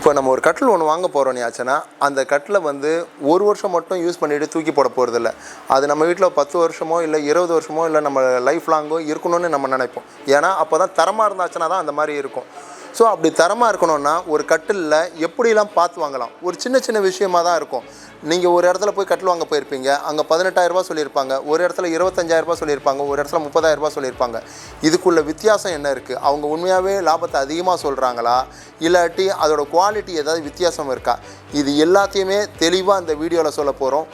இப்போ நம்ம ஒரு கட்டில் ஒன்று வாங்க போகிறோம் ஆச்சுன்னா அந்த கட்டில் வந்து ஒரு வருஷம் மட்டும் யூஸ் பண்ணிவிட்டு தூக்கி போட போகிறதில்ல. அது நம்ம வீட்டில் 10 வருஷமோ இல்லை 20 வருஷமோ இல்லை நம்ம லைஃப் லாங்கோ இருக்கணும்னு நம்ம நினைப்போம். ஏன்னா அப்போ தான் தரமாக இருந்தாச்சுன்னா தான் அந்த மாதிரி இருக்கும். ஸோ அப்படி தரமாக இருக்கணும்னா ஒரு கட்டிலில் எப்படிலாம் பார்த்து வாங்கலாம். ஒரு சின்ன சின்ன விஷயமாக தான் இருக்கும். நீங்கள் ஒரு இடத்துல போய் கட்டில் வாங்க போயிருப்பீங்க, அங்கே 18,000 சொல்லியிருப்பாங்க, ஒரு இடத்துல 25,000 சொல்லியிருப்பாங்க, ஒரு இடத்துல 30,000 சொல்லியிருப்பாங்க. இதுக்குள்ள வித்தியாசம் என்ன இருக்குது? அவங்க உண்மையாகவே லாபத்தை அதிகமாக சொல்கிறாங்களா, இல்லாட்டி அதோட குவாலிட்டி ஏதாவது வித்தியாசம் இருக்கா? இது எல்லாத்தையுமே தெளிவாக அந்த வீடியோவில் சொல்ல போகிறோம்.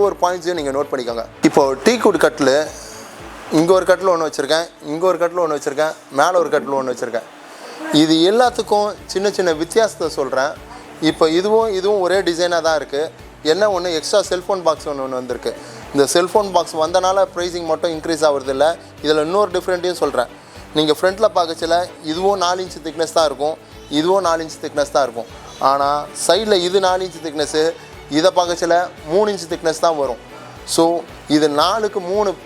ஒரு பாயிண்ட்ஸையும் நீங்கள் நோட் பண்ணிக்கோங்க. இப்போது டீக்குட் கட்டில் இங்கே ஒரு கட்டில் ஒன்று வச்சுருக்கேன், இங்கே ஒரு கட்டில் ஒன்று வச்சுருக்கேன், மேலே ஒரு கட்டில் ஒன்று வச்சுருக்கேன். இது எல்லாத்துக்கும் சின்ன சின்ன வித்தியாசத்தை சொல்கிறேன். இப்போ இதுவும் ஒரே டிசைனாக தான் இருக்குது. என்ன ஒன்று எக்ஸ்ட்ரா செல்ஃபோன் பாக்ஸ் ஒன்று வந்திருக்கு. இந்த செல்ஃபோன் பாக்ஸ் வந்தனால ப்ரைஸிங் மட்டும் இன்க்ரீஸ் ஆகிறது இல்லை. இதில் இன்னொரு டிஃப்ரெண்ட்டையும் சொல்கிறேன். நீங்கள் ஃப்ரண்ட்டில் பார்க்கச்சில இதுவும் 4 இன்ச் திக்னஸ் தான் இருக்கும், இதுவும் 4 இன்ச் திக்னஸ் தான் இருக்கும். ஆனால் சைடில் இது 4 இன்ச் திக்னஸ்ஸு, இதை பார்க்கச்சில 3 இன்ச் திக்னஸ் தான் வரும். ஸோ இது 4க்கு 3,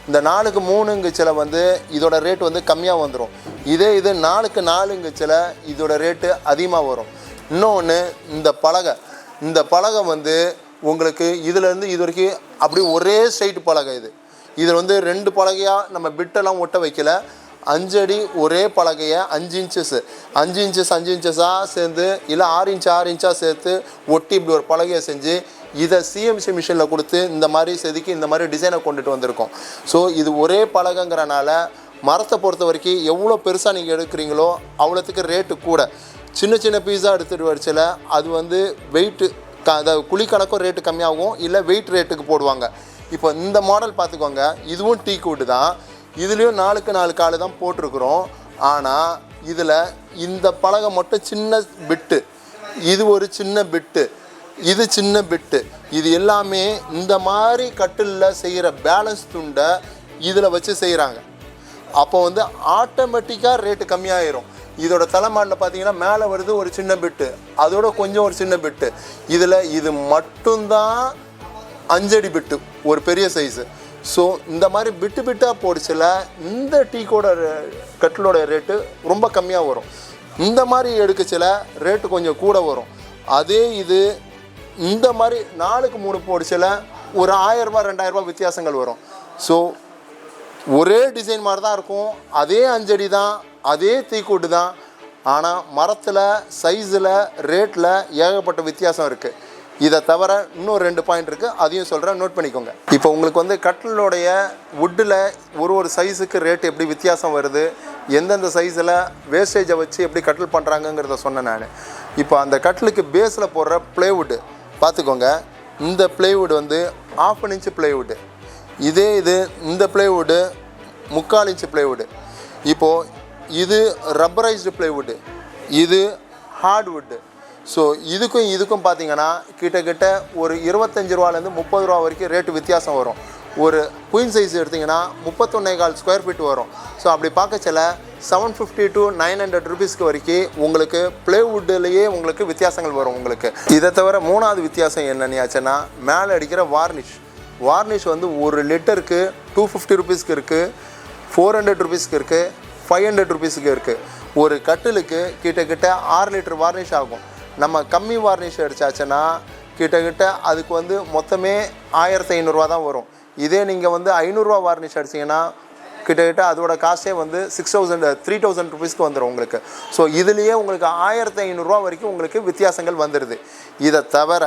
இந்த 4க்கு 3ங்குச்சில வந்து இதோட ரேட் வந்து கம்மியாக வந்துடும். இது 4க்கு 4ங்குச்சில இதோட ரேட்டு அதிகமாக வரும். இன்னொன்று இந்த பலகை வந்து உங்களுக்கு இதிலேருந்து இது வரைக்கும் அப்படியே ஒரே ஸ்ட்ரைட் பலகை. இதில் வந்து 2 பலகையாக நம்ம பிட்டெல்லாம் ஒட்ட வைக்கல. 5 அடி ஒரே பலகையை 5 இன்ச்சஸாக சேர்ந்து இல்லை 6 இன்ச்சாக சேர்த்து ஒட்டி இப்படி ஒரு பலகையை செஞ்சு இதை சிஎம்சி மிஷினில் கொடுத்து இந்த மாதிரி செதுக்கி இந்த மாதிரி டிசைனை கொண்டுட்டு வந்திருக்கோம். ஸோ இது ஒரே பலகைங்கிறனால மரத்தை பொறுத்த வரைக்கும் எவ்வளோ பெருசாக நீங்கள் எடுக்கிறீங்களோ அவ்வளோத்துக்கு ரேட்டு கூட. சின்ன சின்ன பீஸாக எடுத்துகிட்டு வரிச்சில அது வந்து வெயிட்டு அதாவது குழி கணக்கும் ரேட்டு கம்மியாகும், இல்லை வெயிட் ரேட்டுக்கு போடுவாங்க. இப்போ இந்த மாடல் பார்த்துக்கோங்க, இதுவும் டீக்குட் தான். இதுலேயும் 4க்கு 4 கால் தான் போட்டிருக்குறோம். ஆனால் இதில் இந்த பலகை மட்டும் சின்ன பிட்டு, இது ஒரு சின்ன பிட்டு, இது சின்ன பிட்டு. இது எல்லாமே இந்த மாதிரி கட்டிலில் செய்கிற பேலன்ஸ் துண்டை இதில் வச்சு செய்கிறாங்க. அப்போ வந்து ஆட்டோமேட்டிக்காக ரேட்டு கம்மியாயிரும். இதோட தலைமாட்டில் பார்த்தீங்கன்னா மேலே வருது ஒரு சின்ன பிட்டு, அதோட கொஞ்சம் ஒரு சின்ன பிட்டு. இதில் இது மட்டும்தான் 5 அடி பிட்டு, ஒரு பெரிய சைஸு. ஸோ இந்த மாதிரி பிட்டாக போடுச்சில இந்த டீக்கோட கட்டிலோட ரேட்டு ரொம்ப கம்மியாக வரும். இந்த மாதிரி எடுக்கச்சில ரேட்டு கொஞ்சம் கூட வரும். அதே இது இந்த மாதிரி 4க்கு 3 போடுச்சில ஒரு 1000 ரூபா 2000 ரூபா வித்தியாசங்கள் வரும். ஸோ ஒரே டிசைன் மாதிரி தான் இருக்கும், அதே 5 அடி தான், அதே டீக்குட் தான். ஆனால் மரத்தில், சைஸில், ரேட்டில் ஏகப்பட்ட வித்தியாசம் இருக்குது. இதை தவிர இன்னும் 2 பாயிண்ட் இருக்குது, அதையும் சொல்கிறேன், நோட் பண்ணிக்கோங்க. இப்போ உங்களுக்கு வந்து கட்டிலோடைய வுட்டில் ஒரு சைஸுக்கு ரேட் எப்படி வித்தியாசம் வருது, எந்தெந்த சைஸில் வேஸ்டேஜை வச்சு எப்படி கட்டில் பண்ணுறாங்கங்கிறத சொன்னேன் நான். இப்போ அந்த கட்டிலுக்கு பேஸில் போடுற ப்ளைவுட்டு பார்த்துக்கோங்க. இந்த ப்ளைவுட் வந்து 1/2 இன்ச்சு ப்ளைவுட்டு. இந்த ப்ளைவுட்டு 3/4 இன்ச்சு ப்ளைவுட்டு. இப்போது இது ரப்பரைஸ்டு ப்ளைவுட்டு, இது ஹார்ட்வுட்டு. ஸோ இதுக்கும் பார்த்தீங்கன்னா கிட்டத்தட்ட ஒரு 25 ரூபாலேருந்து 30 ரூபா வரைக்கும் ரேட்டு வித்தியாசம் வரும். ஒரு குயின் சைஸ் எடுத்திங்கன்னா 31.25 ஸ்கொயர் ஃபீட் வரும். ஸோ அப்படி பார்க்கச்சில 750 to 900 ருபீஸ்க்கு வரைக்கும் உங்களுக்கு ப்ளைவுட்லேயே உங்களுக்கு வித்தியாசங்கள் வரும். உங்களுக்கு இதை தவிர 3வது வித்தியாசம் என்னன்னாச்சுன்னா மேலே அடிக்கிற வார்னிஷ் வந்து 1 லிட்டருக்கு 250 ருபீஸ்க்கு இருக்குது, 400 ருபீஸ்க்கு இருக்குது, 500 ருபீஸுக்கு இருக்குது. ஒரு கட்டிலுக்கு கிட்டத்தட்ட 6 லிட்டர் வார்னிஷ் ஆகும். நம்ம கம்மி வார்னிஷ் அடித்தாச்சுன்னா கிட்டத்தட்ட அதுக்கு வந்து மொத்தமே 1500 ரூபா தான் வரும். இதே நீங்கள் வந்து 500 ரூபா வார்னிஷ் அடிச்சிங்கன்னா கிட்டத்தட்ட அதோட காஸ்ட்டே வந்து 3000 ருபீஸ்க்கு வந்துடும் உங்களுக்கு. ஸோ இதுலேயே உங்களுக்கு 1500 ரூபா வரைக்கும் உங்களுக்கு வித்தியாசங்கள் வந்துடுது. இதை தவிர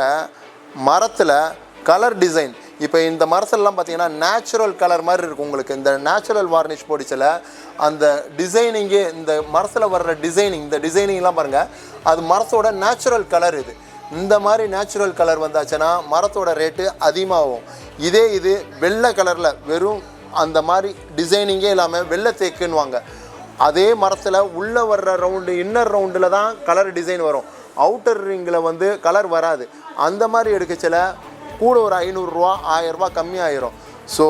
மரத்தில் கலர் டிசைன், இப்போ இந்த மரத்துலலாம் பார்த்தீங்கன்னா நேச்சுரல் கலர் மாதிரி இருக்கும். உங்களுக்கு இந்த நேச்சுரல் வார்னிஷ் போடிச்சில் அந்த டிசைனிங்கே, இந்த மரத்தில் வர்ற இந்த டிசைனிங்லாம் பாருங்கள், அது மரத்தோட நேச்சுரல் கலர். இந்த மாதிரி நேச்சுரல் கலர் வந்தாச்சுன்னா மரத்தோட ரேட்டு அதிகமாகும். இது வெள்ளை கலரில் வெறும் அந்த மாதிரி டிசைனிங்கே இல்லாமல் வெள்ளை தேக்குன்னுவாங்க. அதே மரத்தில் உள்ளே வர்ற ரவுண்டு, இன்னர் ரவுண்டில் தான் கலர் டிசைன் வரும், அவுட்டர் ரிங்கில் வந்து கலர் வராது. அந்த மாதிரி எடுக்கச்சில கூட ஒரு 500 ரூபா 1000 ரூபா கம்மியாயிரும். ஸோ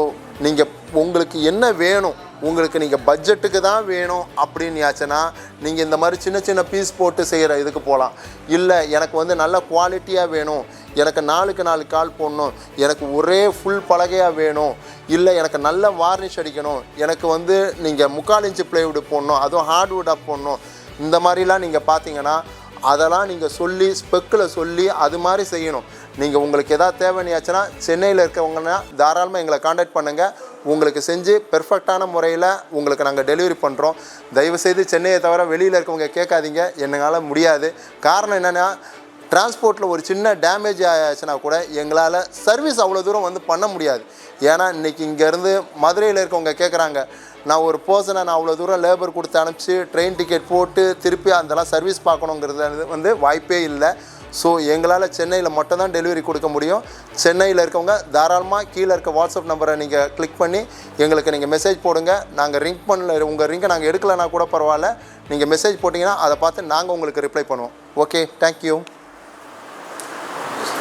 நீங்கள் உங்களுக்கு என்ன வேணும், உங்களுக்கு நீங்கள் பட்ஜெட்டுக்கு தான் வேணும் அப்படின்னாச்சுன்னா நீங்கள் இந்த மாதிரி சின்ன சின்ன பீஸ் போட்டு செய்கிற இதுக்கு போகலாம். இல்லை எனக்கு வந்து நல்ல குவாலிட்டியாக வேணும், எனக்கு 4க்கு 4 கால் போடணும், எனக்கு ஒரே ஃபுல் பலகையாக வேணும், இல்லை எனக்கு நல்ல வார்னிஷ் அடிக்கணும், எனக்கு வந்து நீங்கள் 3/4 இன்ச்சு ப்ளைவுட் போடணும், அதுவும் ஹார்ட்வுட்டாக போடணும், இந்த மாதிரிலாம் நீங்கள் பார்த்தீங்கன்னா அதெல்லாம் நீங்கள் சொல்லி ஸ்பெக்கில் சொல்லி அது மாதிரி செய்யணும். நீங்கள் உங்களுக்கு எதாவது தேவையாச்சுன்னா சென்னையில் இருக்கவங்கன்னா தாராளமாக எங்களை காண்டாக்ட் பண்ணுங்கள். உங்களுக்கு செஞ்சு பெர்ஃபெக்டான முறையில் உங்களுக்கு நாங்கள் டெலிவரி பண்ணுறோம். தயவுசெய்து சென்னையை தவிர வெளியில் இருக்கவங்க கேட்காதீங்க, என்னால் முடியாது. காரணம் என்னென்னா, டிரான்ஸ்போர்ட்டில் ஒரு சின்ன டேமேஜ் ஆச்சுன்னா கூட எங்களால் சர்வீஸ் அவ்வளோ தூரம் வந்து பண்ண முடியாது. ஏன்னா இன்றைக்கி இங்கேருந்து மதுரையில் இருக்கவங்க கேட்குறாங்க, நான் ஒரு பர்சனை நான் அவ்வளோ தூரம் லேபர் கொடுத்து அனுப்பிச்சி ட்ரெயின் டிக்கெட் போட்டு திருப்பி அதெல்லாம் சர்வீஸ் பார்க்கணுங்கிறது வந்து வாய்ப்பே இல்லை. ஸோ எங்களால் சென்னையில் மட்டும்தான் டெலிவரி கொடுக்க முடியும். சென்னையில் இருக்கவங்க தாராளமாக கீழே இருக்க வாட்ஸ்அப் நம்பரை நீங்கள் கிளிக் பண்ணி எங்களுக்கு நீங்கள் மெசேஜ் போடுங்க. நாங்கள் ரிங் பண்ணல, உங்கள் ரிங்கை நாங்கள் எடுக்கலைன்னா கூட பரவாயில்ல, நீங்கள் மெசேஜ் போட்டிங்கன்னா அதை பார்த்து நாங்கள் உங்களுக்கு ரிப்ளை பண்ணுவோம். Okay, thank you.